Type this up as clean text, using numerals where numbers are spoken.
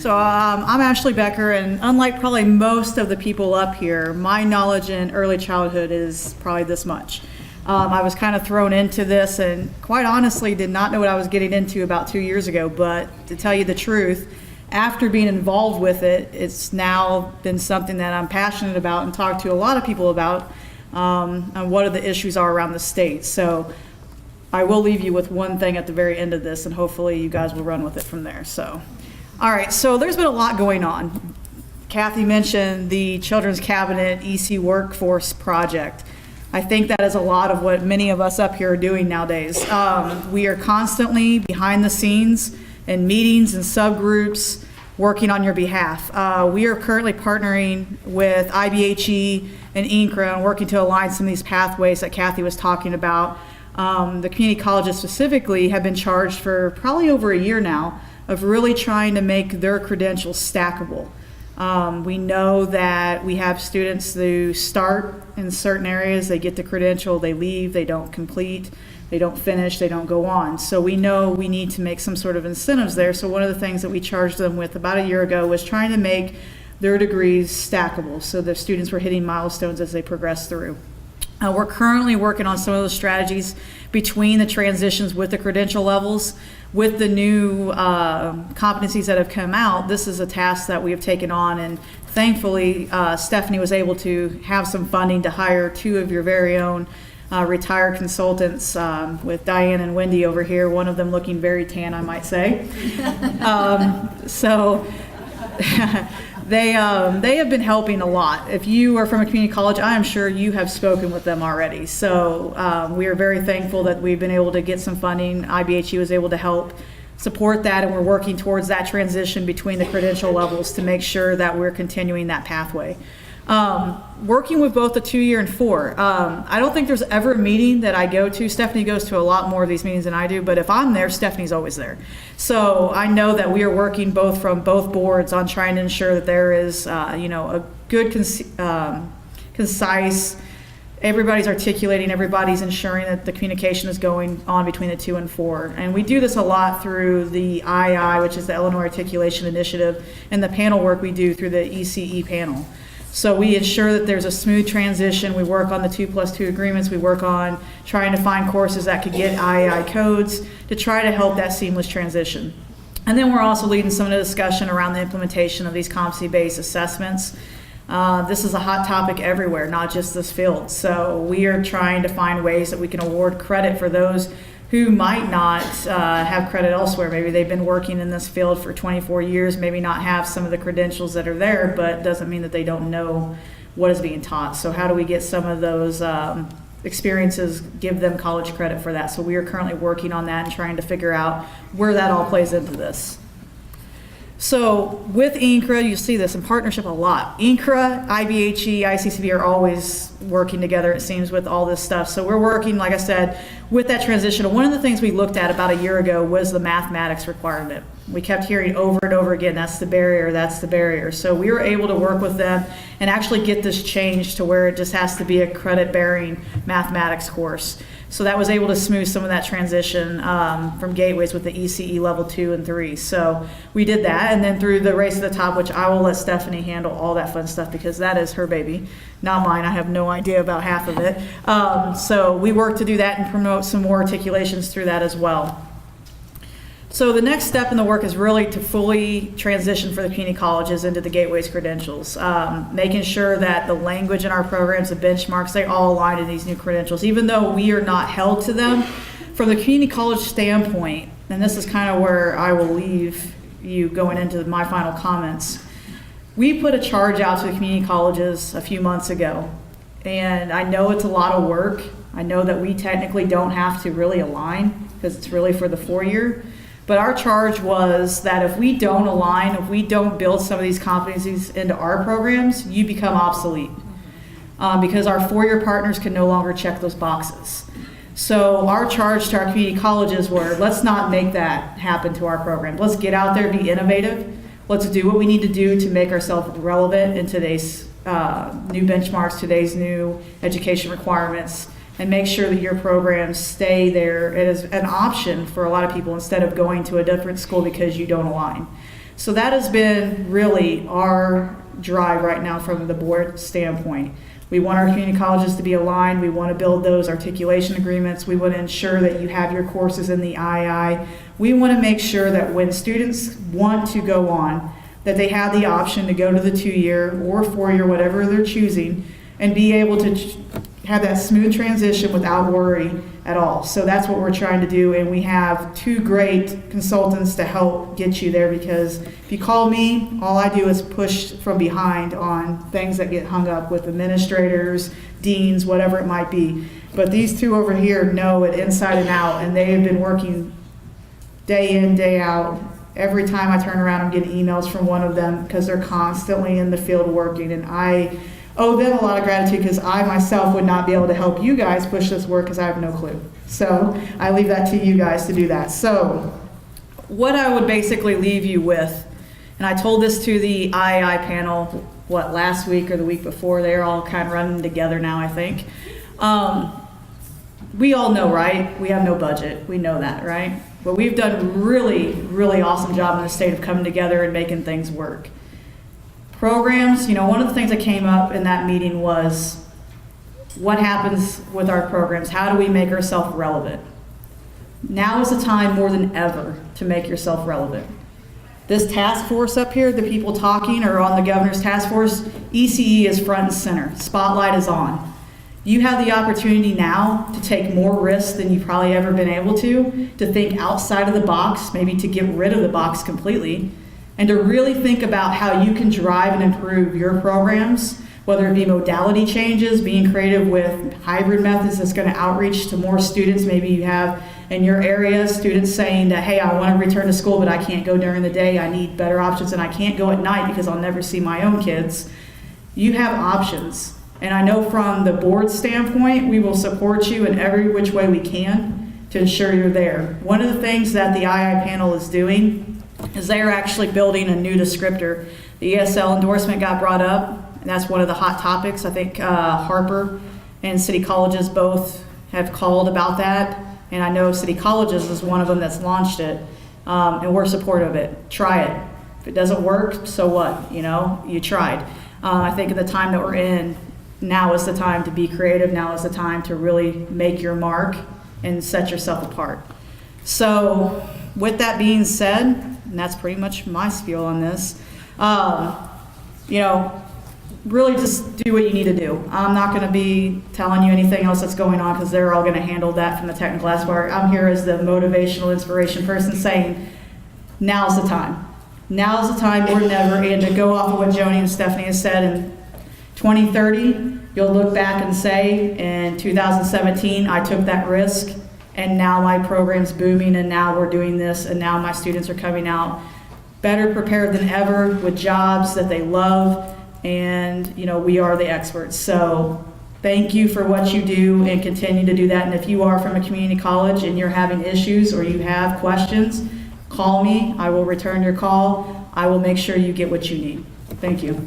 So I'm Ashley Becker, and unlike probably most of the people up here, my knowledge in early childhood is probably this much. I was kind of thrown into this and quite honestly did not know what I was getting into about 2 years ago, but to tell you the truth, after being involved with it, it's now been something that I'm passionate about and talk to a lot of people about on what are the issues are around the state. So I will leave you with one thing at the very end of this, and hopefully you guys will run with it from there. So. All right, so there's been a lot going on. Kathy mentioned the Children's Cabinet EC Workforce Project. I think that is a lot of what many of us up here are doing nowadays. We are constantly behind the scenes in meetings and subgroups working on your behalf. We are currently partnering with IBHE and INCRA and working to align some of these pathways that Kathy was talking about. The community colleges specifically have been charged for probably over a year now of really trying to make their credentials stackable. We know that we have students who start in certain areas, they get the credential, they leave, they don't complete, they don't finish, they don't go on. So we know we need to make some sort of incentives there. So one of the things that we charged them with about a year ago was trying to make their degrees stackable so the students were hitting milestones as they progress through. We're currently working on some of those strategies between the transitions with the credential levels. With the new competencies that have come out, this is a task that we have taken on, and thankfully Stephanie was able to have some funding to hire 2 of your very own retired consultants with Diane and Wendy over here, one of them looking very tan, I might say. So they have been helping a lot. If you are from a community college, I am sure you have spoken with them already. So we are very thankful that we've been able to get some funding. IBHE was able to help support that, and we're working towards that transition between the credential levels to make sure that we're continuing that pathway. Working with both the 2-year and 4. I don't think there's ever a meeting that I go to. Stephanie goes to a lot more of these meetings than I do, but if I'm there, Stephanie's always there. So I know that we are working from both boards on trying to ensure that there is, a good, concise, everybody's articulating, everybody's ensuring that the communication is going on between the 2 and 4. And we do this a lot through the II, which is the Illinois Articulation Initiative, and the panel work we do through the ECE panel. So we ensure that there's a smooth transition. We work on the 2+2 agreements. We work on trying to find courses that could get IAI codes to try to help that seamless transition. And then we're also leading some of the discussion around the implementation of these competency-based assessments. This is a hot topic everywhere, not just this field. So we are trying to find ways that we can award credit for those who might not have credit elsewhere. Maybe they've been working in this field for 24 years, maybe not have some of the credentials that are there, but doesn't mean that they don't know what is being taught. So how do we get some of those experiences, give them college credit for that? So we are currently working on that and trying to figure out where that all plays into this. So with INCRA, you see this in partnership a lot. INCRA, IBHE, ICCB are always working together, it seems, with all this stuff. So we're working, like I said, with that transition. One of the things we looked at about a year ago was the mathematics requirement. We kept hearing over and over again, that's the barrier, that's the barrier. So we were able to work with them and actually get this changed to where it just has to be a credit-bearing mathematics course. So that was able to smooth some of that transition from gateways with the ECE level 2 and 3. So we did that, and then through the Race to the Top, which I will let Stephanie handle all that fun stuff because that is her baby, not mine. I have no idea about half of it. So we worked to do that and promote some more articulations through that as well. So the next step in the work is really to fully transition for the community colleges into the Gateways credentials, making sure that the language in our programs, the benchmarks, they all align to these new credentials, even though we are not held to them. From the community college standpoint, and this is kind of where I will leave you going into my final comments, we put a charge out to the community colleges a few months ago, and I know it's a lot of work. I know that we technically don't have to really align because it's really for the 4-year. But our charge was that if we don't align, if we don't build some of these competencies into our programs, you become obsolete because our 4-year partners can no longer check those boxes. So our charge to our community colleges were, let's not make that happen to our program. Let's get out there, be innovative. Let's do what we need to do to make ourselves relevant in today's new benchmarks, today's new education requirements, and make sure that your programs stay there as an option for a lot of people instead of going to a different school because you don't align. So that has been really our drive right now from the board standpoint. We want our community colleges to be aligned. We want to build those articulation agreements. We want to ensure that you have your courses in the II. We want to make sure that when students want to go on, that they have the option to go to the 2-year or 4-year, whatever they're choosing, and be able to have that smooth transition without worry at all. So that's what we're trying to do, and we have 2 great consultants to help get you there, because if you call me, all I do is push from behind on things that get hung up with administrators, deans, whatever it might be. But these 2 over here know it inside and out, and they have been working day in, day out. Every time I turn around, I'm getting emails from one of them because they're constantly in the field working, and I owe them a lot of gratitude because I myself would not be able to help you guys push this work because I have no clue. So I leave that to you guys to do that. So what I would basically leave you with, and I told this to the IAI panel, last week or the week before, they're all kind of running together now, I think. We all know, right? We have no budget. We know that, right? But we've done a really, really awesome job in the state of coming together and making things work. Programs, one of the things that came up in that meeting was what happens with our programs? How do we make ourselves relevant? Now is the time more than ever to make yourself relevant. This task force up here, the people talking are on the governor's task force. ECE is front and center. Spotlight is on. You have the opportunity now to take more risks than you've probably ever been able to think outside of the box, maybe to get rid of the box completely, and to really think about how you can drive and improve your programs, whether it be modality changes, being creative with hybrid methods that's going to outreach to more students. Maybe you have in your area students saying that, hey, I want to return to school, but I can't go during the day. I need better options, and I can't go at night because I'll never see my own kids. You have options. And I know from the board standpoint, we will support you in every which way we can to ensure you're there. One of the things that the II panel is doing is they are actually building a new descriptor. The ESL endorsement got brought up, and that's one of the hot topics. I think Harper and City Colleges both have called about that, and I know City Colleges is one of them that's launched it, and we're supportive of it. Try it. If it doesn't work, so what? You tried. I think at the time that we're in, now is the time to be creative. Now is the time to really make your mark and set yourself apart. So with that being said, and that's pretty much my spiel on this, really just do what you need to do. I'm not going to be telling you anything else that's going on because they're all going to handle that from the technical aspect. I'm here as the motivational inspiration person saying, now's the time. Now's the time more than ever, and to go off of what Joni and Stephanie has said, in 2030, you'll look back and say, in 2017, I took that risk, and now my program's booming, and now we're doing this, and now my students are coming out better prepared than ever with jobs that they love, and we are the experts. So thank you for what you do, and continue to do that. And if you are from a community college and you're having issues or you have questions, call me. I will return your call. I will make sure you get what you need. Thank you.